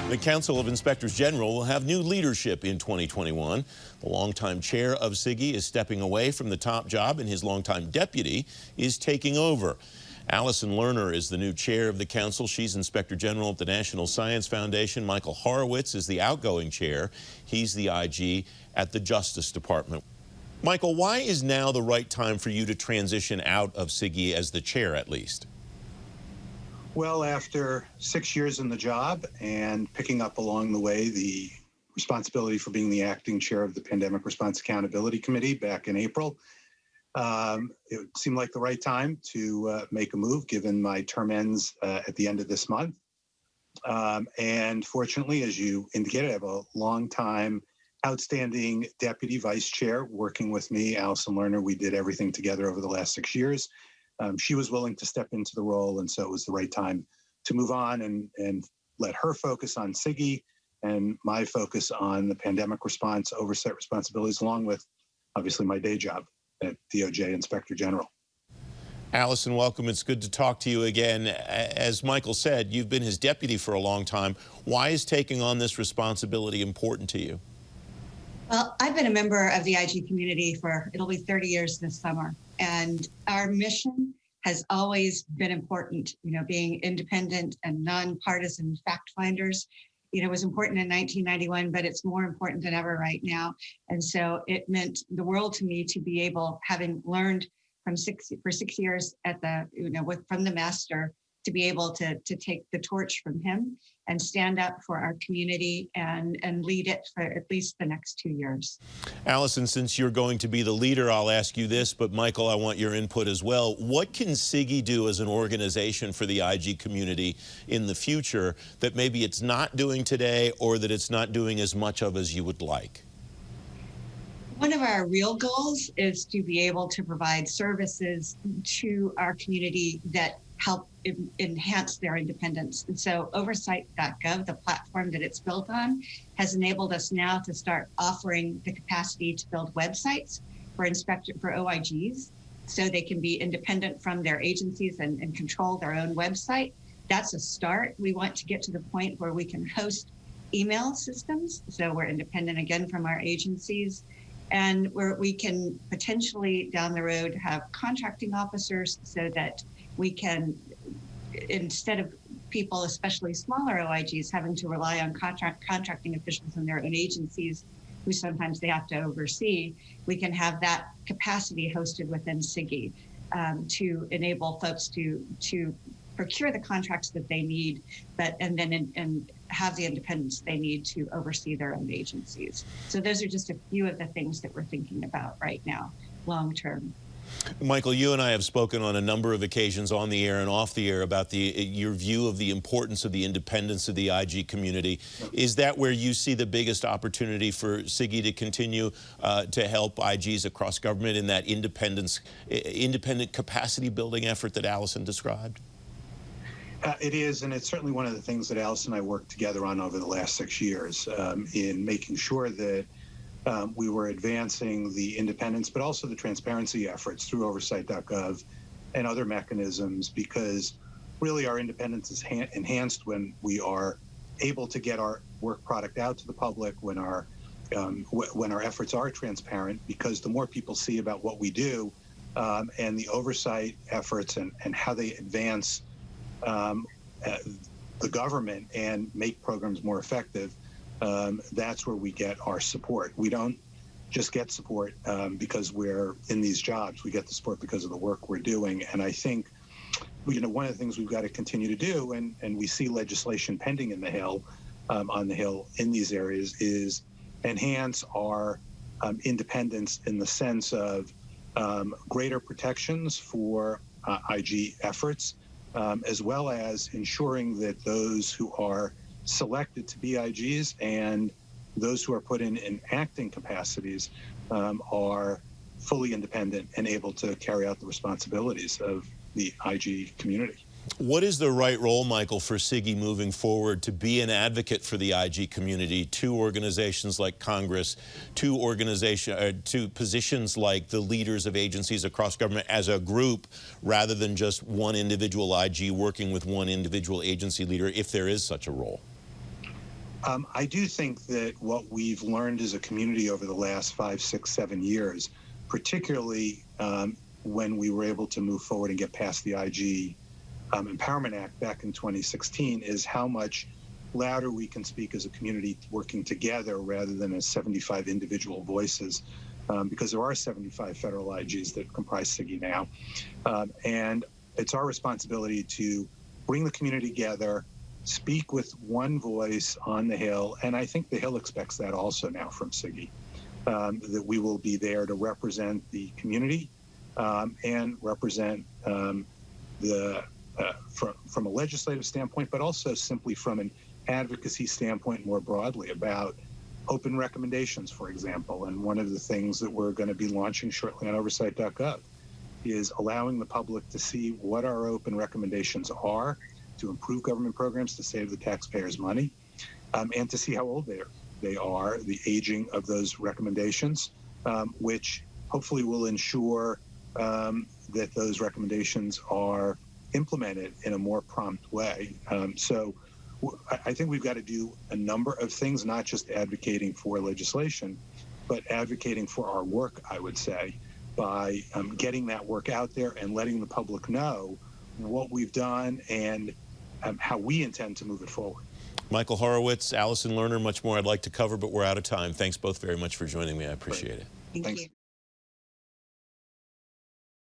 The Council of Inspectors General will have new leadership in 2021. The longtime chair of CIGIE is stepping away from the top job, and his longtime deputy is taking over. Allison Lerner is the new chair of the council. She's Inspector General at the National Science Foundation. Michael Horowitz is the outgoing chair. He's the IG at the Justice Department. Michael, why is now the right time for you to transition out of CIGIE as the chair, at least? Well, after 6 years in the job and picking up along the way the responsibility for being the acting chair of the Pandemic Response Accountability Committee back in April, it seemed like the right time to make a move, given my term ends at the end of this month. And fortunately, as you indicated, I have a long-time outstanding deputy vice chair working with me, Allison Lerner. We did everything together over the last 6 years. She was willing to step into the role, and so it was the right time to move on and let her focus on CIGIE and my focus on the pandemic response oversight responsibilities, along with, obviously, my day job at DOJ Inspector General. Allison, welcome. It's good to talk to you again. As Michael said, you've been his deputy for a long time. Why is taking on this responsibility important to you? Well, I've been a member of the IG community for, it'll be 30 years this summer. And our mission has always been important, being independent and non-partisan fact finders. It was important in 1991, but it's more important than ever right now. And so it meant the world to me to be able, having learned for 6 years at the, from the master, to be able to take the torch from him and stand up for our community and lead it for at least the next 2 years. Allison, since you're going to be the leader, I'll ask you this, but Michael, I want your input as well. What can CIGIE do as an organization for the IG community in the future that maybe it's not doing today, or that it's not doing as much of as you would like? One of our real goals is to be able to provide services to our community that help enhance their independence. And so oversight.gov, the platform that it's built on, has enabled us now to start offering the capacity to build websites for OIGs, so they can be independent from their agencies and control their own website. That's a start. We want to get to the point where we can host email systems, so we're independent again from our agencies, and where we can potentially down the road have contracting officers, so that we can, instead of people, especially smaller OIGs, having to rely on contracting officials in their own agencies, who sometimes they have to oversee, we can have that capacity hosted within CIGIE to enable folks to procure the contracts that they need, and have the independence they need to oversee their own agencies. So those are just a few of the things that we're thinking about right now, long term. Michael, you and I have spoken on a number of occasions on the air and off the air about your view of the importance of the independence of the IG community. Is that where you see the biggest opportunity for CIGIE to continue to help IGs across government in that independent capacity building effort that Allison described? It is, and it's certainly one of the things that Allison and I worked together on over the last 6 years in making sure that we were advancing the independence, but also the transparency efforts through oversight.gov and other mechanisms, because really our independence is enhanced when we are able to get our work product out to the public, when our efforts are transparent, because the more people see about what we do and the oversight efforts and how they advance the government and make programs more effective, that's where we get our support. We don't just get support because we're in these jobs. We get the support because of the work we're doing. And I think, one of the things we've got to continue to do, and we see legislation pending in the Hill, on the Hill in these areas, is enhance our independence in the sense of greater protections for IG efforts, as well as ensuring that those who are selected to be IGs and those who are put in acting capacities are fully independent and able to carry out the responsibilities of the IG community. What is the right role, Michael, for CIGIE moving forward to be an advocate for the IG community to organizations like Congress, to positions like the leaders of agencies across government as a group, rather than just one individual IG working with one individual agency leader, if there is such a role? I do think that what we've learned as a community over the last 5, 6, 7 years, particularly when we were able to move forward and get past the CIGIE Empowerment Act back in 2016, is how much louder we can speak as a community working together rather than as 75 individual voices, because there are 75 federal CIGIEs that comprise CIGIE now. And it's our responsibility to bring the community together, speak with one voice on the Hill, and I think the Hill expects that also now from CIGIE, that we will be there to represent the community and represent from a legislative standpoint, but also simply from an advocacy standpoint more broadly about open recommendations, for example. And one of the things that we're going to be launching shortly on oversight.gov is allowing the public to see what our open recommendations are to improve government programs, to save the taxpayers money, and to see how old they are, the aging of those recommendations, which hopefully will ensure that those recommendations are implemented in a more prompt way. So I think we've got to do a number of things, not just advocating for legislation, but advocating for our work, I would say, by getting that work out there and letting the public know what we've done and how we intend to move it forward. Michael Horowitz, Allison Lerner, much more I'd like to cover, but we're out of time. Thanks both very much for joining me. I appreciate it. Thank you.